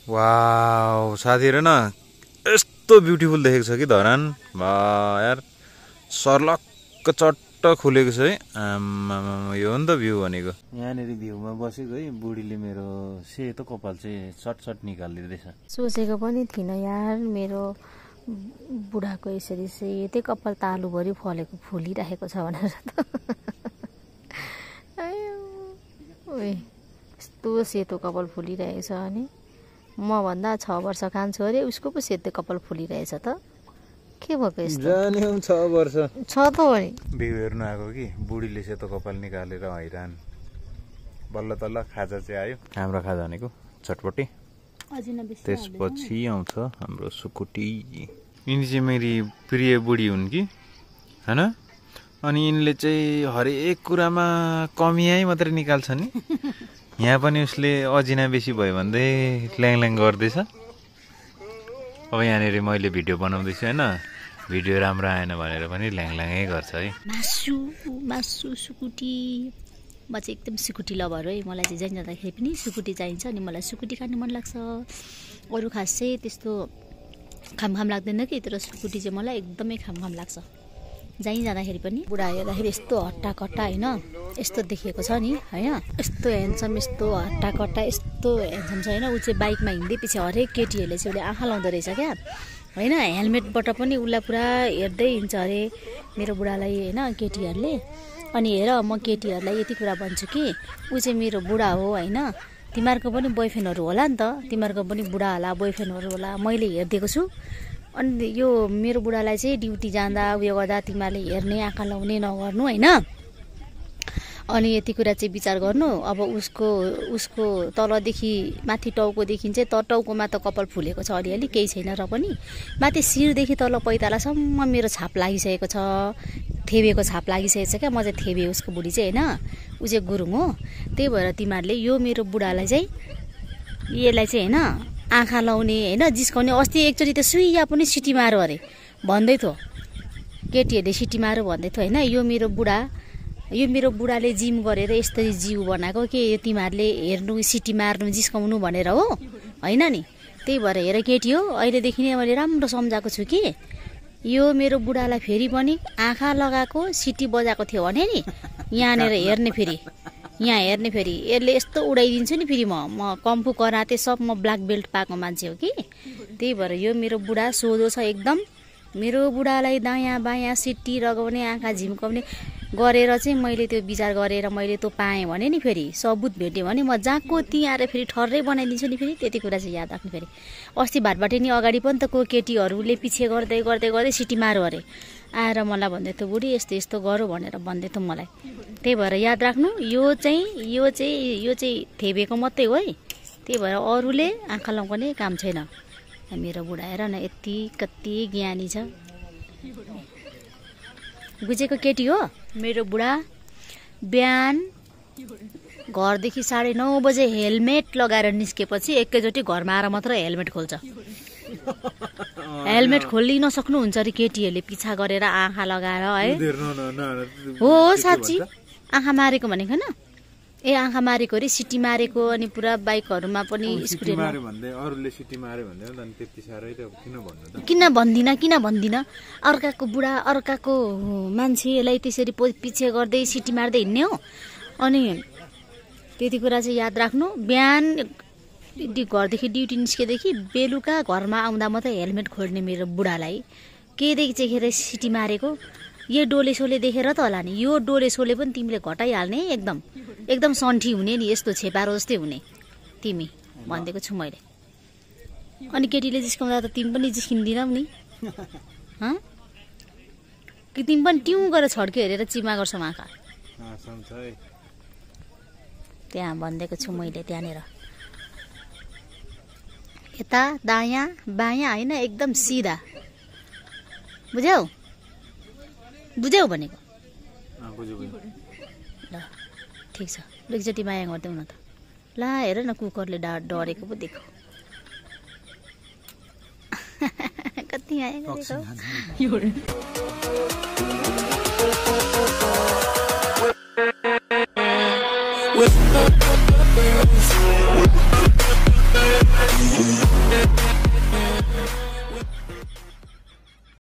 Wow साथी हेर न यस्तो ब्युटिफुल देखेको छ कि धरान वाह यार सर्लक्क चट्ट खुलेको छ है यो हो नि त भ्यू भनेको यहाँनिर भ्यूमा बसेको है बुढीले मेरो सेतो कपाल चाहिँ चट निकालिदिँदैछ सोचेको पनि थिइनँ यार मेरो बुढाको यसरी सेतै कपाल तालुभरि फलेको फुलिराखेको छ भनेर त यस्तो सेतो कपाल फुलिरहेको छ अनि म भन्दा 6 वर्ष कान्छु अरे उसको पो सेतो कपाल फुलिरहेछ त के भएको यस्तो जाने 6 वर्ष छ त भने भ्यू हेर्नु आएको कि बुढीले सेतो कपाल निकालेर हैरान बल्ल तल्ल खाजा चाहिँ आयो हाम्रो खाजा भनेको चटपटी त्यसपछि आउँछ हाम्रो सुकुटी यिनी चाहिँ मेरी प्रिय बुढी हुन् कि हैन अनि यिनले चाहिँ हरेक कुरामा कमियाइ मात्रै निकाल्छ नि यहाँ पनि उसले अजिना बेसी भयो भन्दै ल्याङ गर्दैछ अब यहाँनिर मैले भिडियो बनाउँदैछु हैन भिडियो राम्रो आएन भनेर पनि ल्याङै गर्छ है मासु सुकुटी म चाहिँ एकदम सुकुटी लभर है मलाई चाहिँ जहीँ जाँदाखेरि पनि सुकुटी चाहिन्छ अनि मलाई सुकुटी खानु मन लाग्छ अरू खास चाहिँ त्यस्तो खाम लाग्दैन कि तर सुकुटी चाहिँ मलाई एकदमै खाम लाग्छ जहीँ जाँदाखेरि पनि बुढा हेर्दाखेरि यस्तो हट्टाकट्टा होइन यस्तो देखिएको छ नि होइन यस्तो ह्यान्डसम यस्तो हट्टाकट्टा यस्तो ह्यान्डसम छ होइन ऊ चाहिँ बाइकमा हिँड्दै पछि हरेक केटीहरूले चाहिँ उसले आँखा लाउँदो रहेछ क्या होइन हेलमेटबाट पनि उसलाई पुरा हेर्दै हिँड्छ अरे मेरो बुढालाई होइन केटीहरूले अनि हेर म केटीहरूलाई यति कुरा भन्छु कि ऊ चाहिँ मेरो बुढा हो होइन तिमीहरूको पनि बोयफ्रेन्डहरू होला नि त तिमीहरूको पनि बुढा होला बोयफ्रेन्डहरू होला मैले हेरिदिएको छु अनि यो मेरो बुढालाई चाहिँ ड्युटी जाँदा उयो गर्दा तिमीहरूले हेर्ने आँखा लाउने नगर्नु होइन अनि यति कुरा चाहिँ विचार गर्नु अब उसको तलदेखि माथि टाउकोदेखि चाहिँ टाउकोमा त कपाल फुलेको छ अलिअलि केही छैन र पनि माथि शिरदेखि तल पैतालासम्म मेरो छाप लागिसकेको छ थेबेको छाप लागिसकेको छ क्या म चाहिँ थेबे उसको बुढी चाहिँ होइन ऊ चाहिँ गुरुङ हो त्यही भएर तिमीहरूले यो मेरो बुढालाई चाहिँ यसलाई चाहिँ होइन आँखा लाउने होइन जिस्काउने अस्ति एकचोटि त सुइया पनि सिटी मारो अरे भन्दै थियो केटीहरूले सिटी मारो भन्दै थियो होइन यो मेरो बुढाले जिम गरेर यस्तरी जिउ बनाएको के यो तिमीहरूले हेर्नु सिटी मार्नु जिस्काउनु भनेर हो होइन नि त्यही भएर हेर केटी हो अहिलेदेखि नै मैले राम्रो सम्झाएको छु कि यो मेरो बुढालाई फेरि पनि आँखा लगाएको सिटी बजाएको थियो भने नि यहाँनिर हेर्ने फेरि यसले यस्तो उडाइदिन्छु नि फेरि म कम्फू कराते सब म ब्ल्याक बेल्ट पाएको मान्छे हो कि त्यही भएर यो मेरो बुढा सोझो छ एकदम मेरो बुढालाई दायाँ बायाँ सिटी लगाउने आँखा झिम्काउने गरेर चाहिँ मैले त्यो विचार गरेर मैले त्यो पाएँ भने नि फेरि सबुत भेट्यो भने म जहाँको त्यहीँ आएर फेरि ठर्रै बनाइदिन्छु नि फेरि त्यति कुरा चाहिँ याद राख्नु फेरि अस्ति भाटबाटे नि अगाडि पनि त को केटीहरूले पछि गर्दै सिटी मारो अरे आएर मलाई भन्दै थियो बुढी यस्तो गरौँ भनेर भन्दै थियो मलाई त्यही भएर याद राख्नु यो चाहिँ थेबेको मात्रै हो है त्यही भएर अरूले आँखा लगाउने काम छैन मेरो बुढा हेर न यति कति ज्ञानी छ बुझेको केटी हो मेरो बुढा बिहान घरदेखि 9:30 बजे हेलमेट लगाएर निस्केपछि एकैचोटि घरमा आएर मात्र हेलमेट खोल्छ हेलमेट खोल्नै नसक्नुहुन्छ अरे केटीहरूले पिछा गरेर आँखा लगाएर है हो साँच्ची आँखा मारेको भनेको होइन ए आँखा मारेको अरे सिटी मारेको अनि पुरा बाइकहरूमा पनि स्कुटीमा किन भन्दिनँ अर्काको बुढा अर्काको मान्छेलाई त्यसरी पछि गर्दै सिटी मार्दै हिँड्ने हो अनि त्यति कुरा चाहिँ याद राख्नु बिहान घरदेखि ड्युटी निस्केदेखि बेलुका घरमा आउँदा मात्रै हेलमेट खोल्ने मेरो बुढालाई केदेखि चाहिँ सिटी मारेको यो डोले सोले देखेर त होला नि यो डोले सोले पनि तिमीले घटाइहाल्ने एकदम सन्ठी हुने नि यस्तो छेपारो जस्तै हुने तिमी भनिदिएको छु मैले अनि केटीले जिस्काउँदा त तिमी पनि जिस्किँदिनौ नि कि तिमी पनि ट्यौँ गरेर छड्के हेरेर चिमा गर्छौ आँखा त्यहाँ भनिदिएको छु मैले त्यहाँनिर यता दायाँ बायाँ होइन एकदम सिधा बुझ्यौ भनेको ल ठिक छ एकचोटि माया गरिदेऊ न त ला हेर न कुकरले डरेको पो देखो कति माया गरेको है।